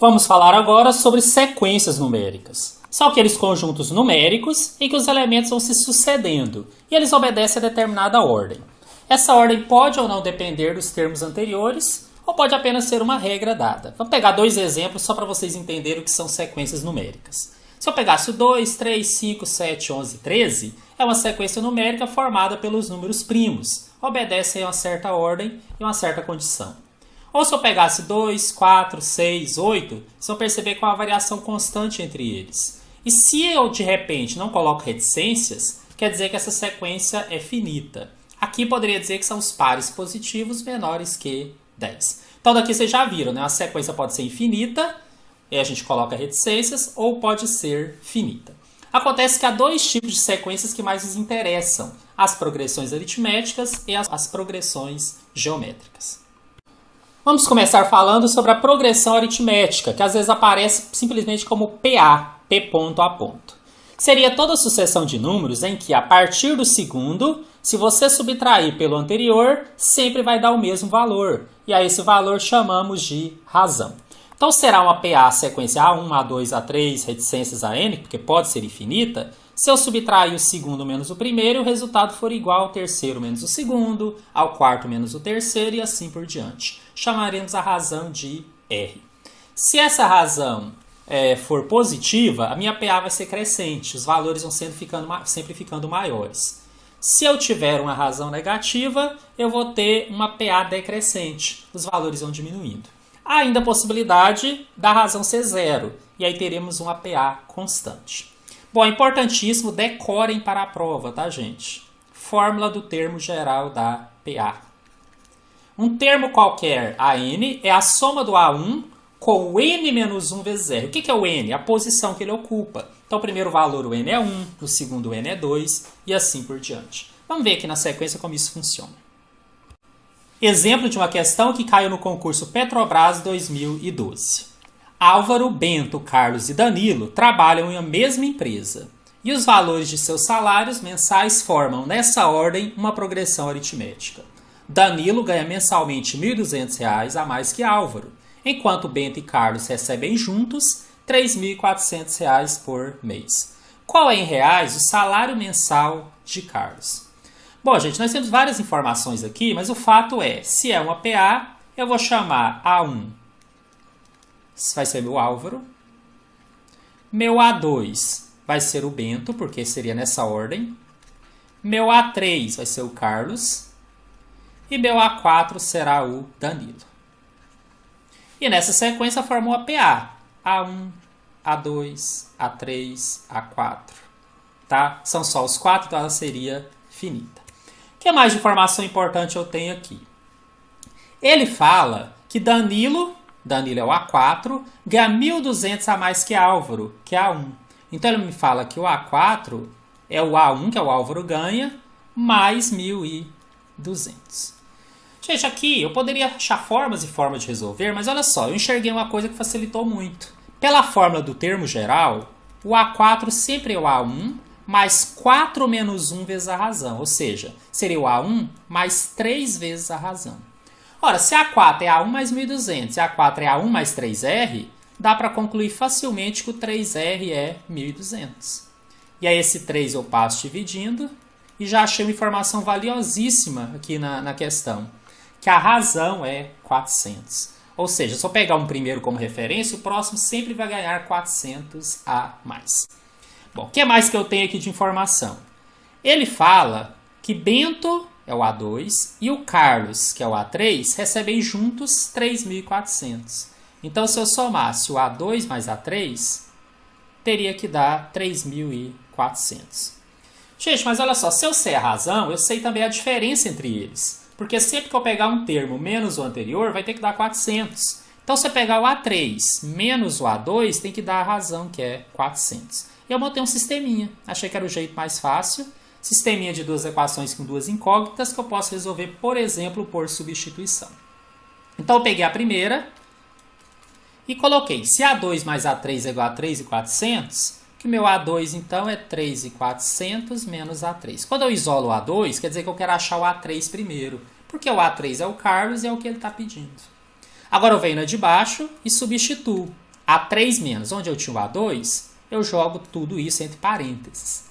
Vamos falar agora sobre sequências numéricas. São aqueles conjuntos numéricos em que os elementos vão se sucedendo e eles obedecem a determinada ordem. Essa ordem pode ou não depender dos termos anteriores ou pode apenas ser uma regra dada. Vamos pegar dois exemplos só para vocês entenderem o que são sequências numéricas. Se eu pegasse o 2, 3, 5, 7, 11, 13, é uma sequência numérica formada pelos números primos. Obedecem a uma certa ordem e uma certa condição. Ou se eu pegasse 2, 4, 6, 8, vocês vão perceber que há uma variação constante entre eles. E se eu, de repente, não coloco reticências, quer dizer que essa sequência é finita. Aqui poderia dizer que são os pares positivos menores que 10. Então daqui vocês já viram, né? A sequência pode ser infinita, e a gente coloca reticências, ou pode ser finita. Acontece que há dois tipos de sequências que mais nos interessam: as progressões aritméticas e as progressões geométricas. Vamos começar falando sobre a progressão aritmética, que às vezes aparece simplesmente como PA, P ponto A ponto. Seria toda sucessão de números em que, a partir do segundo, se você subtrair pelo anterior, sempre vai dar o mesmo valor. E a esse valor chamamos de razão. Então será uma PA sequência A1, A2, A3, reticências a N, porque pode ser infinita. Se eu subtrair o segundo menos o primeiro, o resultado for igual ao terceiro menos o segundo, ao quarto menos o terceiro e assim por diante. Chamaremos a razão de R. Se essa razão for positiva, a minha PA vai ser crescente, os valores vão sempre ficando maiores. Se eu tiver uma razão negativa, eu vou ter uma PA decrescente, os valores vão diminuindo. Há ainda a possibilidade da razão ser zero, e aí teremos uma PA constante. Bom, é importantíssimo, decorem para a prova, tá, gente? Fórmula do termo geral da PA. Um termo qualquer, AN, é a soma do A1 com o N menos 1 vezes R. O que é o N? A posição que ele ocupa. Então, o primeiro valor, o N é 1, no segundo, o N é 2, e assim por diante. Vamos ver aqui na sequência como isso funciona. Exemplo de uma questão que caiu no concurso Petrobras 2012. Álvaro, Bento, Carlos e Danilo trabalham em uma mesma empresa e os valores de seus salários mensais formam, nessa ordem, uma progressão aritmética. Danilo ganha mensalmente R$ 1.200 a mais que Álvaro, enquanto Bento e Carlos recebem juntos R$ 3.400 por mês. Qual é em reais o salário mensal de Carlos? Bom, gente, nós temos várias informações aqui, mas o fato é, se é uma PA, eu vou chamar A1. Vai ser meu Álvaro. Meu A2 vai ser o Bento, porque seria nessa ordem. Meu A3 vai ser o Carlos. E meu A4 será o Danilo. E nessa sequência formou a PA. A1, A2, A3, A4. Tá? São só os 4, então ela seria finita. O que mais de informação importante eu tenho aqui? Ele fala que Danilo é o A4, ganha 1.200 a mais que Álvaro, que é A1. Então ele me fala que o A4 é o A1, que é o Álvaro ganha, mais 1.200. Gente, aqui eu poderia achar formas e formas de resolver, mas olha só, eu enxerguei uma coisa que facilitou muito. Pela fórmula do termo geral, o A4 sempre é o A1, mais 4 menos 1 vezes a razão, ou seja, seria o A1 mais 3 vezes a razão. Ora, se A4 é A1 mais 1.200 e A4 é A1 mais 3R, dá para concluir facilmente que o 3R é 1.200. E aí esse 3 eu passo dividindo e já achei uma informação valiosíssima aqui na questão, que a razão é 400. Ou seja, se eu pegar um primeiro como referência, o próximo sempre vai ganhar 400 a mais. Bom, o que mais que eu tenho aqui de informação? Ele fala que Bento é o A2, e o Carlos, que é o A3, recebem juntos 3.400. Então, se eu somasse o A2 mais A3, teria que dar 3.400. Gente, mas olha só, se eu sei a razão, eu sei também a diferença entre eles. Porque sempre que eu pegar um termo menos o anterior, vai ter que dar 400. Então, se eu pegar o A3 menos o A2, tem que dar a razão, que é 400. E eu montei um sisteminha. Achei que era o jeito mais fácil. Sisteminha de duas equações com duas incógnitas que eu posso resolver, por exemplo, por substituição. Então, eu peguei a primeira e coloquei. Se A2 mais A3 é igual a 3.400, que meu A2, então, é 3.400 menos A3. Quando eu isolo o A2, quer dizer que eu quero achar o A3 primeiro, porque o A3 é o Carlos e é o que ele está pedindo. Agora eu venho na de baixo e substituo. A3 menos, onde eu tinha o A2, eu jogo tudo isso entre parênteses.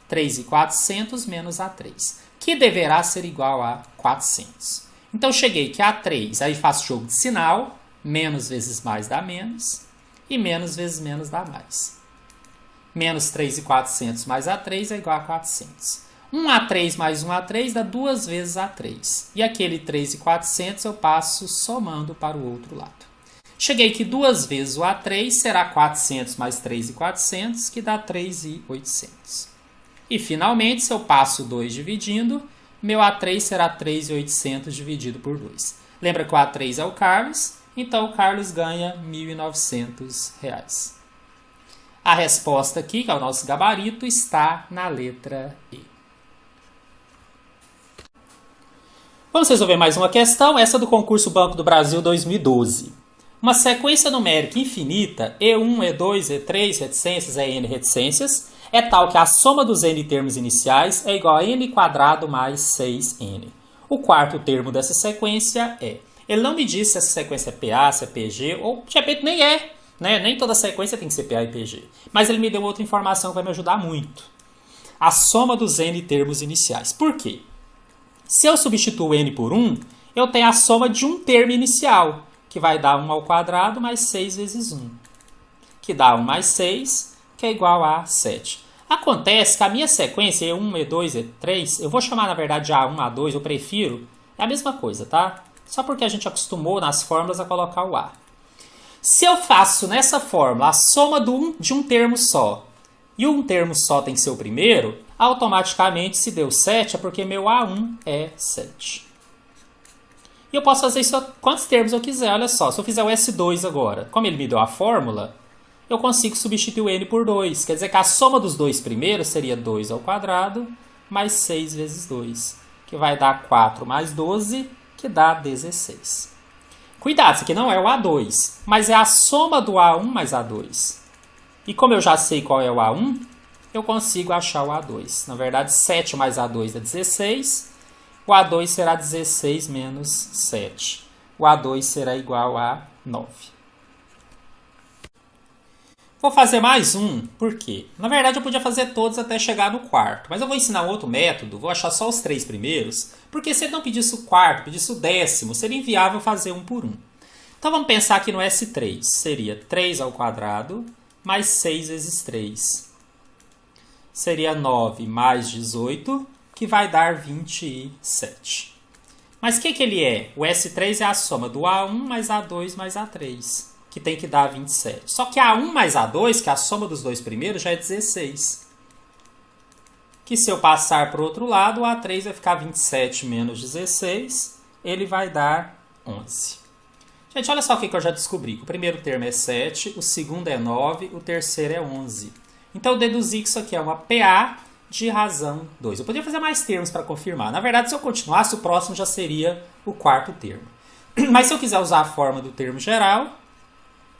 3.400 menos A3, que deverá ser igual a 400. Então, cheguei que A3, aí faço jogo de sinal, menos vezes mais dá menos, e menos vezes menos dá mais. Menos 3.400 mais A3 é igual a 400. 1A3 mais 1A3 dá 2 vezes A3. E aquele 3.400 eu passo somando para o outro lado. Cheguei que 2 vezes o A3 será 400 mais 3.400, que dá 3.800. E, finalmente, se eu passo 2 dividindo, meu A3 será 3.800 dividido por 2. Lembra que o A3 é o Carlos, então o Carlos ganha R$ 1.900. A resposta aqui, que é o nosso gabarito, está na letra E. Vamos resolver mais uma questão, essa do concurso Banco do Brasil 2012. Uma sequência numérica infinita, E1, E2, E3, reticências, EN, reticências, é tal que a soma dos n termos iniciais é igual a n² mais 6n. O quarto termo dessa sequência é... Ele não me disse se essa sequência é PA, se é PG, ou de repente nem é. Né? Nem toda sequência tem que ser PA e PG. Mas ele me deu outra informação que vai me ajudar muito. A soma dos n termos iniciais. Por quê? Se eu substituo n por 1, eu tenho a soma de um termo inicial, que vai dar 1 ao quadrado mais 6 vezes 1. Que dá 1 mais 6, que é igual a 7. Acontece que a minha sequência, E1, E2, E3, eu vou chamar na verdade de A1, A2, eu prefiro, é a mesma coisa, tá? Só porque a gente acostumou nas fórmulas a colocar o A. Se eu faço nessa fórmula a soma de um termo só, e um termo só tem que ser o primeiro, automaticamente se deu 7 é porque meu A1 é 7. E eu posso fazer isso quantos termos eu quiser, olha só. Se eu fizer o S2 agora, como ele me deu a fórmula, eu consigo substituir o n por 2. Quer dizer que a soma dos dois primeiros seria 2 ao quadrado mais 6 vezes 2, que vai dar 4 mais 12, que dá 16. Cuidado, isso aqui não é o A2, mas é a soma do A1 mais A2. E como eu já sei qual é o A1, eu consigo achar o A2. Na verdade, 7 mais A2 é 16. O A2 será 16 menos 7. O A2 será igual a 9. Vou fazer mais um, por quê? Na verdade, eu podia fazer todos até chegar no quarto. Mas eu vou ensinar outro método, vou achar só os 3 primeiros. Porque se ele não pedisse o quarto, pedisse o décimo, seria inviável fazer um por um. Então vamos pensar aqui no S3. Seria 3 ao quadrado mais 6 vezes 3. Seria 9 mais 18, que vai dar 27. Mas o que ele é? O S3 é a soma do A1 mais A2 mais A3, que tem que dar 27. Só que A1 mais A2, que é a soma dos dois primeiros, já é 16. Que se eu passar para o outro lado, o A3 vai ficar 27 menos 16, ele vai dar 11. Gente, olha só o que eu já descobri. O primeiro termo é 7, o segundo é 9, o terceiro é 11. Então, eu deduzi que isso aqui é uma PA de razão 2. Eu poderia fazer mais termos para confirmar. Na verdade, se eu continuasse, o próximo já seria o quarto termo. Mas se eu quiser usar a forma do termo geral,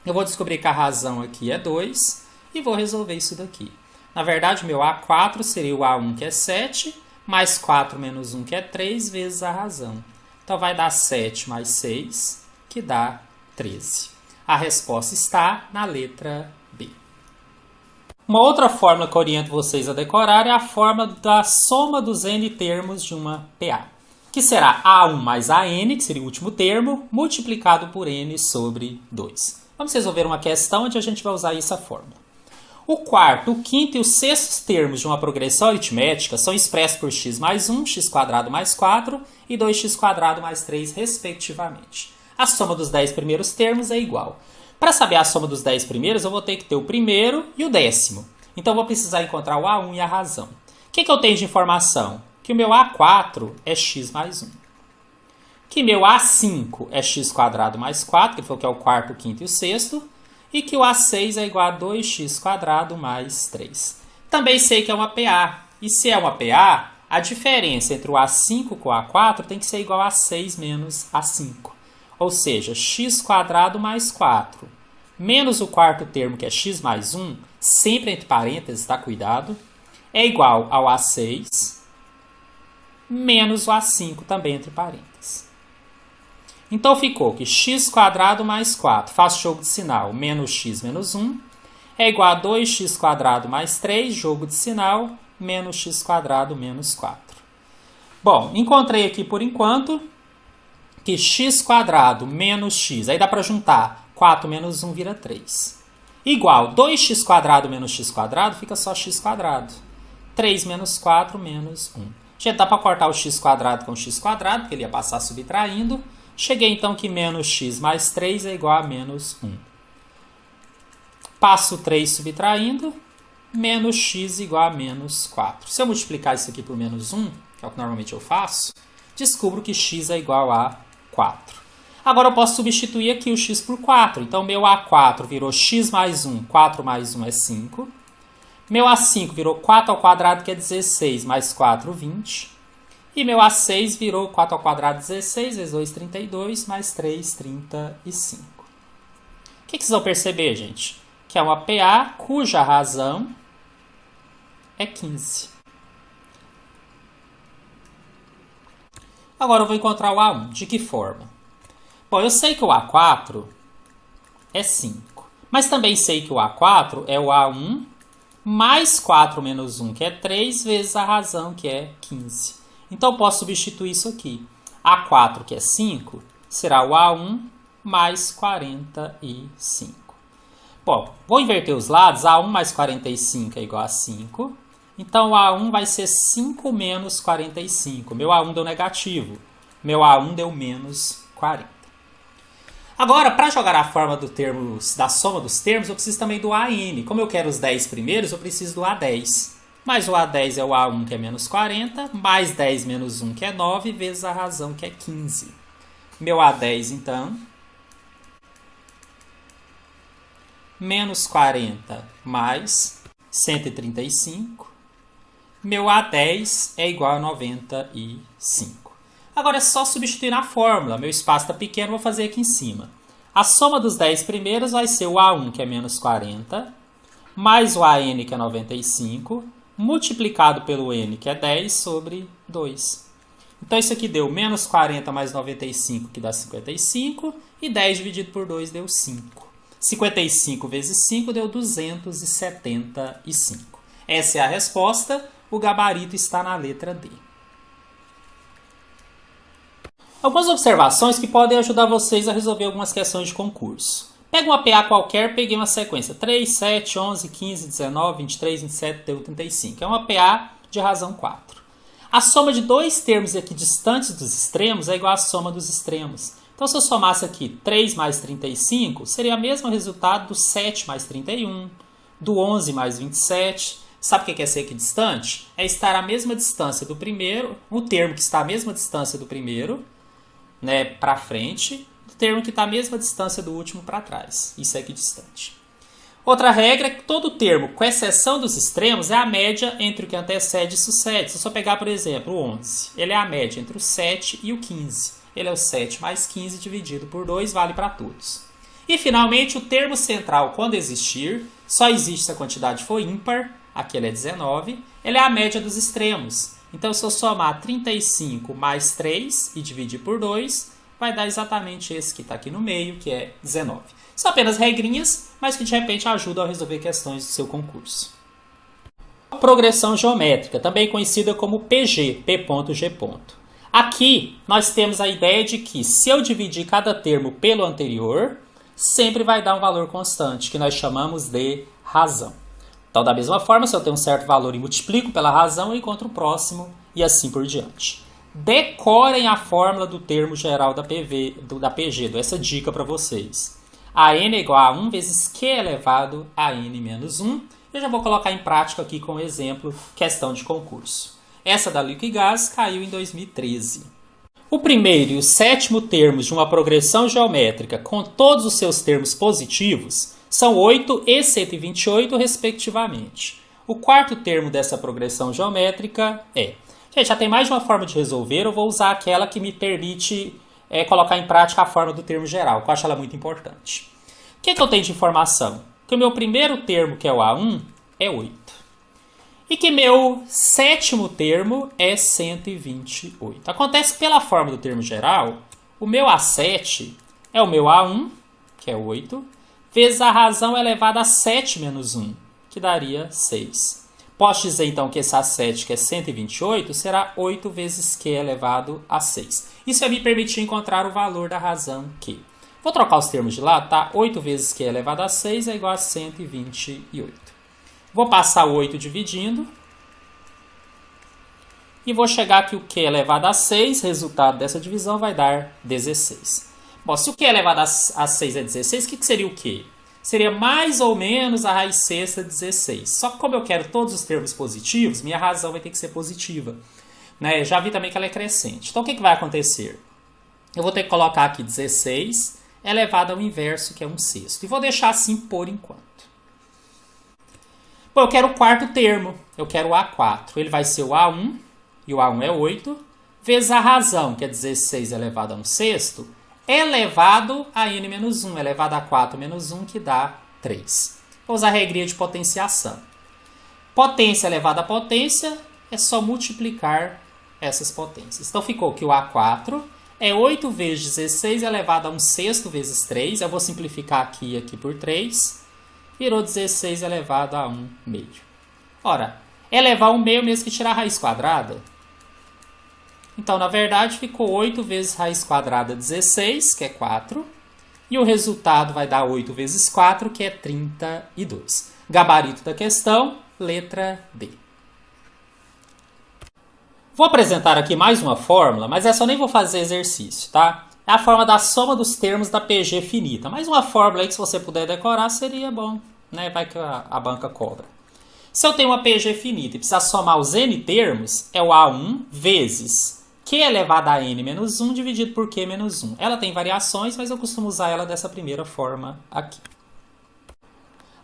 eu vou descobrir que a razão aqui é 2 e vou resolver isso daqui. Na verdade, meu A4 seria o A1, que é 7, mais 4 menos 1, que é 3, vezes a razão. Então, vai dar 7 mais 6, que dá 13. A resposta está na letra B. Uma outra fórmula que eu oriento vocês a decorar é a fórmula da soma dos n termos de uma PA, que será A1 mais AN, que seria o último termo, multiplicado por n sobre 2. Vamos resolver uma questão onde a gente vai usar essa fórmula. O quarto, o quinto e o sexto termos de uma progressão aritmética são expressos por x mais 1, x² mais 4 e 2x² mais 3, respectivamente. A soma dos 10 primeiros termos é igual. Para saber a soma dos 10 primeiros, eu vou ter que ter o primeiro e o décimo. Então, eu vou precisar encontrar o A1 e a razão. O que eu tenho de informação? Que o meu A4 é x mais 1. Que meu A5 é x² mais 4, que foi o que é o quarto, o quinto e o sexto. E que o A6 é igual a 2x² mais 3. Também sei que é uma PA. E se é uma PA, a diferença entre o A5 com o A4 tem que ser igual a 6 menos A5. Ou seja, x² mais 4, menos o quarto termo, que é x mais 1, sempre entre parênteses, tá? Cuidado, é igual ao A6, menos o A5, também entre parênteses. Então ficou que x² mais 4, faço jogo de sinal, menos x menos 1, é igual a 2x² mais 3, jogo de sinal, menos x² menos 4. Bom, encontrei aqui por enquanto que x² menos x, aí dá para juntar, 4 menos 1 vira 3. Igual 2x² menos x² fica só x². 3 menos 4 menos 1. Gente, dá para cortar o x² com o x², porque ele ia passar subtraindo. Cheguei então que menos x mais 3 é igual a menos 1. Passo 3 subtraindo, menos x igual a menos 4. Se eu multiplicar isso aqui por menos 1, que é o que normalmente eu faço, descubro que x é igual a 4. Agora eu posso substituir aqui o x por 4. Então, meu A4 virou x mais 1. 4 mais 1 é 5. Meu A5 virou 4² que é 16, mais 4, 20. E meu A6 virou 4² 16, vezes 2, 32, mais 3, 35. O que vocês vão perceber, gente? Que é uma PA cuja razão é 15. Agora eu vou encontrar o A1. De que forma? Bom, eu sei que o A4 é 5. Mas também sei que o A4 é o A1 mais 4 menos 1, que é 3, vezes a razão, que é 15. Então, eu posso substituir isso aqui. A4, que é 5, será o A1 mais 45. Bom, vou inverter os lados. A1 mais 45 é igual a 5. Então, o A1 vai ser 5 menos 45. Meu A1 deu negativo. Meu A1 deu menos 40. Agora, para jogar a forma da soma dos termos, eu preciso também do AN. Como eu quero os 10 primeiros, eu preciso do A10. Mas o A10 é o A1, que é menos 40, mais 10 menos 1, que é 9, vezes a razão, que é 15. Meu A10, então, menos 40 mais 135. Meu A10 é igual a 95. Agora é só substituir na fórmula. Meu espaço está pequeno, vou fazer aqui em cima. A soma dos 10 primeiros vai ser o A1, que é menos 40, mais o AN, que é 95, multiplicado pelo N, que é 10, sobre 2. Então isso aqui deu menos 40 mais 95, que dá 55, e 10 dividido por 2 deu 5. 55 vezes 5 deu 275. Essa é a resposta. O gabarito está na letra D. Algumas observações que podem ajudar vocês a resolver algumas questões de concurso. Pega uma PA qualquer, peguei uma sequência 3, 7, 11, 15, 19, 23, 27, deu 35. É uma PA de razão 4. A soma de dois termos aqui distantes dos extremos é igual à soma dos extremos. Então, se eu somasse aqui 3 mais 35, seria o mesmo resultado do 7 mais 31, do 11 mais 27. Sabe o que é ser equidistante? É estar à mesma distância do primeiro, o termo que está à mesma distância do primeiro, né, para frente, do termo que está à mesma distância do último para trás. Isso é equidistante. Outra regra é que todo termo, com exceção dos extremos, é a média entre o que antecede e sucede. Se eu só pegar, por exemplo, o 11, ele é a média entre o 7 e o 15. Ele é o 7 mais 15 dividido por 2, vale para todos. E, finalmente, o termo central, quando existir, só existe se a quantidade for ímpar, aqui ele é 19, ele é a média dos extremos. Então, se eu somar 35 mais 3 e dividir por 2, vai dar exatamente esse que está aqui no meio, que é 19. São apenas regrinhas, mas que de repente ajudam a resolver questões do seu concurso. Progressão geométrica, também conhecida como PG, P.G. Aqui, nós temos a ideia de que se eu dividir cada termo pelo anterior, sempre vai dar um valor constante, que nós chamamos de razão. Então, da mesma forma, se eu tenho um certo valor e multiplico pela razão, eu encontro o próximo e assim por diante. Decorem a fórmula do termo geral da PG, dou essa dica para vocês. A n é igual a 1 vezes q elevado a n menos 1. Eu já vou colocar em prática aqui com um exemplo, questão de concurso. Essa da Liquigás caiu em 2013. O primeiro e o sétimo termos de uma progressão geométrica com todos os seus termos positivos são 8 e 128, respectivamente. O quarto termo dessa progressão geométrica é... Gente, já tem mais de uma forma de resolver, eu vou usar aquela que me permite colocar em prática a forma do termo geral, que eu acho ela muito importante. O que eu tenho de informação? Que o meu primeiro termo, que é o A1, é 8. E que meu sétimo termo é 128. Acontece que pela forma do termo geral, o meu A7 é o meu A1, que é 8, vezes a razão elevada a 7 menos 1, que daria 6. Posso dizer, então, que esse A7, que é 128, será 8 vezes Q elevado a 6. Isso vai me permitir encontrar o valor da razão Q. Vou trocar os termos de lado, tá? 8 vezes Q elevado a 6 é igual a 128. Vou passar o 8 dividindo. E vou chegar que o Q elevado a 6, resultado dessa divisão, vai dar 16. Bom, se o Q elevado a 6 é 16, o que seria o Q? Seria mais ou menos a raiz sexta de 16. Só que como eu quero todos os termos positivos, minha razão vai ter que ser positiva. Né? Já vi também que ela é crescente. Então o que vai acontecer? Eu vou ter que colocar aqui 16 elevado ao inverso, que é 1/6. E vou deixar assim por enquanto. Bom, eu quero o quarto termo. Eu quero o A4. Ele vai ser o A1, e o A1 é 8, vezes a razão, que é 16 elevado a 1/6, elevado a n-1, elevado a 4 menos 1, que dá 3. Vou usar a regrinha de potenciação. Potência elevada a potência é só multiplicar essas potências. Então ficou que o A4 é 8 vezes 16 elevado a 1/6 vezes 3. Eu vou simplificar aqui por 3. Virou 16 elevado a 1/2. Ora, elevar 1/2 mesmo que tirar a raiz quadrada. Então, na verdade, ficou 8 vezes raiz quadrada 16, que é 4. E o resultado vai dar 8 vezes 4, que é 32. Gabarito da questão, letra D. Vou apresentar aqui mais uma fórmula, mas essa eu nem vou fazer exercício, tá? É a fórmula da soma dos termos da PG finita. Mais uma fórmula aí que, se você puder decorar, seria bom, né? Vai que a banca cobra. Se eu tenho uma PG finita e precisar somar os n termos, é o A1 vezes Q elevado a n menos 1 dividido por Q menos 1. Ela tem variações, mas eu costumo usar ela dessa primeira forma aqui.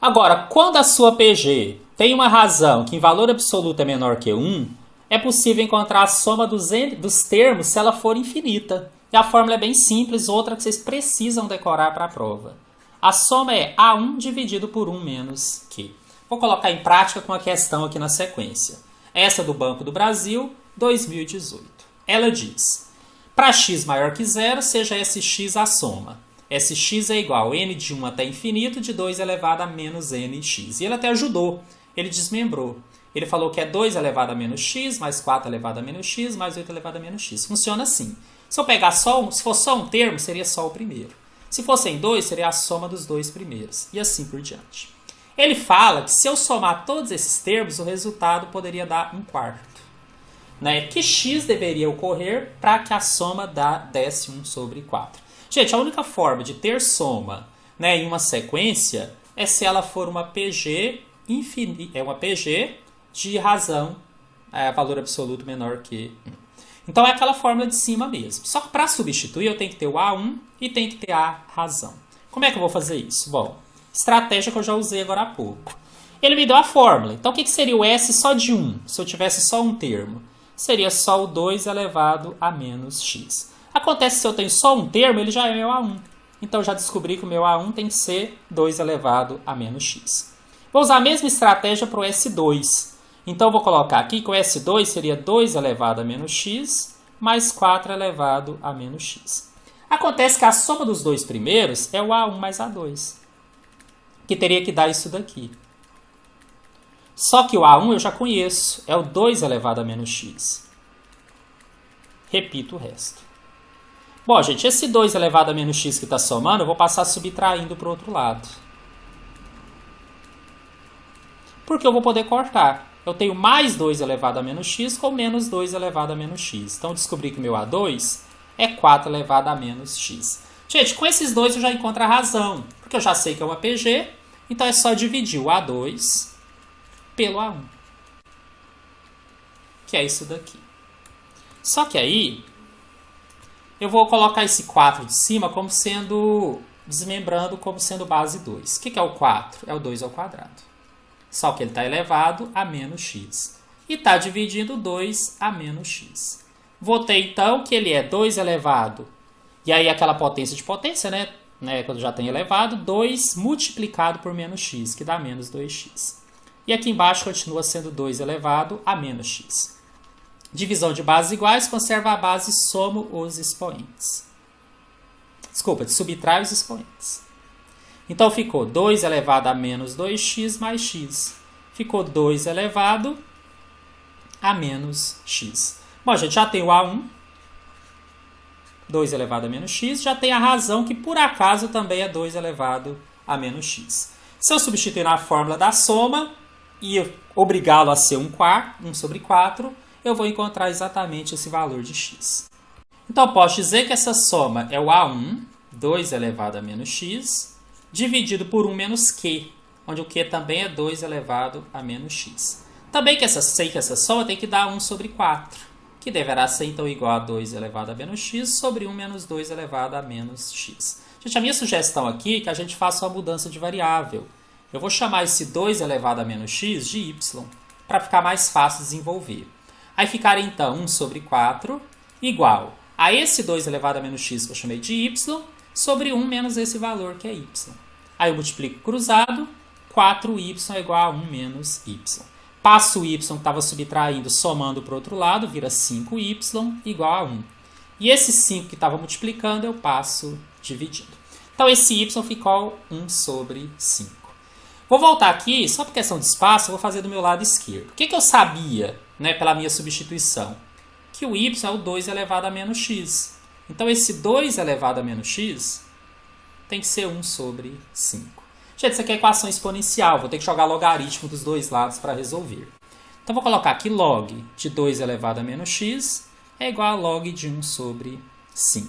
Agora, quando a sua PG tem uma razão que em valor absoluto é menor que 1, é possível encontrar a soma dos termos se ela for infinita. E a fórmula é bem simples, outra que vocês precisam decorar para a prova. A soma é A1 dividido por 1 menos Q. Vou colocar em prática com a questão aqui na sequência. Essa do Banco do Brasil, 2018. Ela diz, para x maior que 0, seja Sx a soma. Sx é igual a n de 1 até infinito de 2 elevado a menos nx. E ele até ajudou, ele desmembrou. Ele falou que é 2 elevado a menos x, mais 4 elevado a menos x, mais 8 elevado a menos x. Funciona assim. Se eu pegar se fosse só um termo, seria só o primeiro. Se fossem dois, seria a soma dos dois primeiros. E assim por diante. Ele fala que se eu somar todos esses termos, o resultado poderia dar 1/4. Né? Que x deveria ocorrer para que a soma desse 1 sobre 4. Gente, a única forma de ter soma, né, em uma sequência é se ela for uma PG uma PG de razão, valor absoluto menor que 1. Então é aquela fórmula de cima mesmo. Só que para substituir eu tenho que ter o A1 e tenho que ter a razão. Como é que eu vou fazer isso? Bom, estratégia que eu já usei agora há pouco. Ele me deu a fórmula. Então o que seria o S só de 1? Se eu tivesse só um termo, seria só o 2 elevado a menos x. Acontece que se eu tenho só um termo, ele já é meu A1. Então eu já descobri que o meu A1 tem que ser 2 elevado a menos x. Vou usar a mesma estratégia para o S2. Então eu vou colocar aqui que o S2 seria 2 elevado a menos x mais 4 elevado a menos x. Acontece que a soma dos dois primeiros é o A1 mais A2, que teria que dar isso daqui. Só que o A1 eu já conheço, é o 2 elevado a menos x. Repito o resto. Bom, gente, esse 2 elevado a menos x que está somando, eu vou passar subtraindo para o outro lado. Porque eu vou poder cortar. Eu tenho mais 2 elevado a menos x com menos 2 elevado a menos x. Então, eu descobri que o meu A2 é 4 elevado a menos x. Gente, com esses dois eu já encontro a razão. Porque eu já sei que é uma PG, então é só dividir o A2 pelo A1. Que é isso daqui. Só que aí, eu vou colocar esse 4 de cima como sendo, desmembrando como sendo base 2. O que é o 4? É o 2 ao quadrado. Só que ele está elevado a menos x. E está dividindo 2 a menos x. Vou ter então que ele é 2 elevado. E aí aquela potência de potência, né? Quando já tem elevado, 2 multiplicado por menos x, que dá menos 2x. E aqui embaixo continua sendo 2 elevado a menos x. Divisão de bases iguais, conserva a base e somo os expoentes. Desculpa, subtrai os expoentes. Então ficou 2 elevado a menos 2x mais x. Ficou 2 elevado a menos x. Bom, a gente já tem o A1. 2 elevado a menos x. Já tem a razão que, por acaso, também é 2 elevado a menos x. Se eu substituir na fórmula da soma e obrigá-lo a ser 1 sobre 4, eu vou encontrar exatamente esse valor de x. Então, eu posso dizer que essa soma é o A1, 2 elevado a menos x, dividido por 1 menos q, onde o q também é 2 elevado a menos x. Também sei que essa soma tem que dar 1 sobre 4, que deverá ser então igual a 2 elevado a menos x sobre 1 menos 2 elevado a menos x. Gente, a minha sugestão aqui é que a gente faça uma mudança de variável. Eu vou chamar esse 2 elevado a menos x de y, para ficar mais fácil de desenvolver. Aí ficaria então 1 sobre 4 igual a esse 2 elevado a menos x que eu chamei de y, sobre 1 menos esse valor que é y. Aí eu multiplico cruzado, 4y é igual a 1 menos y. Passo o y que estava subtraindo, somando para o outro lado, vira 5y igual a 1. E esse 5 que estava multiplicando, eu passo dividindo. Então esse y ficou 1 sobre 5. Vou voltar aqui, só por questão de espaço, eu vou fazer do meu lado esquerdo. O que eu sabia, né, pela minha substituição? Que o y é o 2 elevado a menos x. Então, esse 2 elevado a menos x tem que ser 1 sobre 5. Gente, isso aqui é equação exponencial. Vou ter que jogar logaritmo dos dois lados para resolver. Então, vou colocar aqui log de 2 elevado a menos x é igual a log de 1 sobre 5.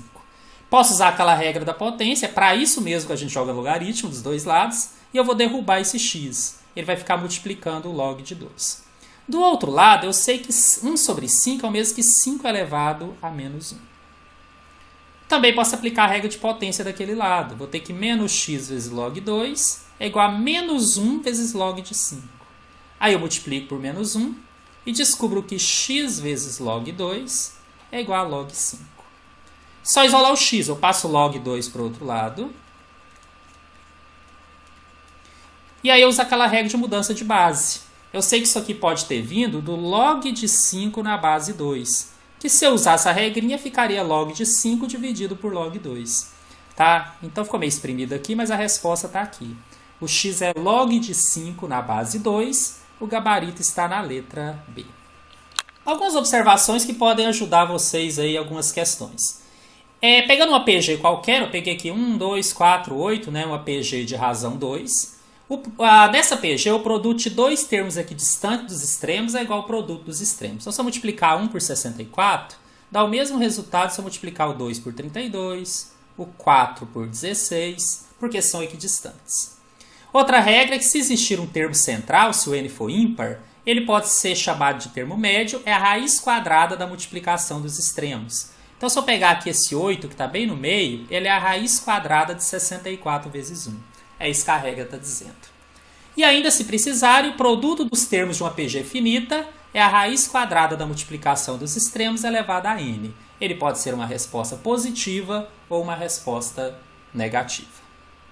Posso usar aquela regra da potência. É para isso mesmo que a gente joga logaritmo dos dois lados. E eu vou derrubar esse x. Ele vai ficar multiplicando o log de 2. Do outro lado, eu sei que 1 sobre 5 é o mesmo que 5 elevado a menos 1. Também posso aplicar a regra de potência daquele lado. Vou ter que menos x vezes log 2 é igual a menos 1 vezes log de 5. Aí eu multiplico por menos 1 e descubro que x vezes log 2 é igual a log 5. Só isolar o x. Eu passo log 2 para o outro lado. E aí eu uso aquela regra de mudança de base. Eu sei que isso aqui pode ter vindo do log de 5 na base 2. Que se eu usar essa regrinha, ficaria log de 5 dividido por log 2. Tá? Então ficou meio exprimido aqui, mas a resposta está aqui. O x é log de 5 na base 2. O gabarito está na letra B. Algumas observações que podem ajudar vocês aí em algumas questões. Pegando uma PG qualquer, eu peguei aqui 1, 2, 4, 8, né? Uma PG de razão 2. Dessa PG, o produto de dois termos aqui distantes dos extremos é igual ao produto dos extremos. Então, se eu multiplicar 1 por 64, dá o mesmo resultado se eu multiplicar o 2 por 32, o 4 por 16, porque são equidistantes. Outra regra é que se existir um termo central, se o n for ímpar, ele pode ser chamado de termo médio, é a raiz quadrada da multiplicação dos extremos. Então, se eu pegar aqui esse 8, que está bem no meio, ele é a raiz quadrada de 64 vezes 1. É isso que a regra está dizendo. E ainda, se precisarem, o produto dos termos de uma PG finita é a raiz quadrada da multiplicação dos extremos elevada a n. Ele pode ser uma resposta positiva ou uma resposta negativa.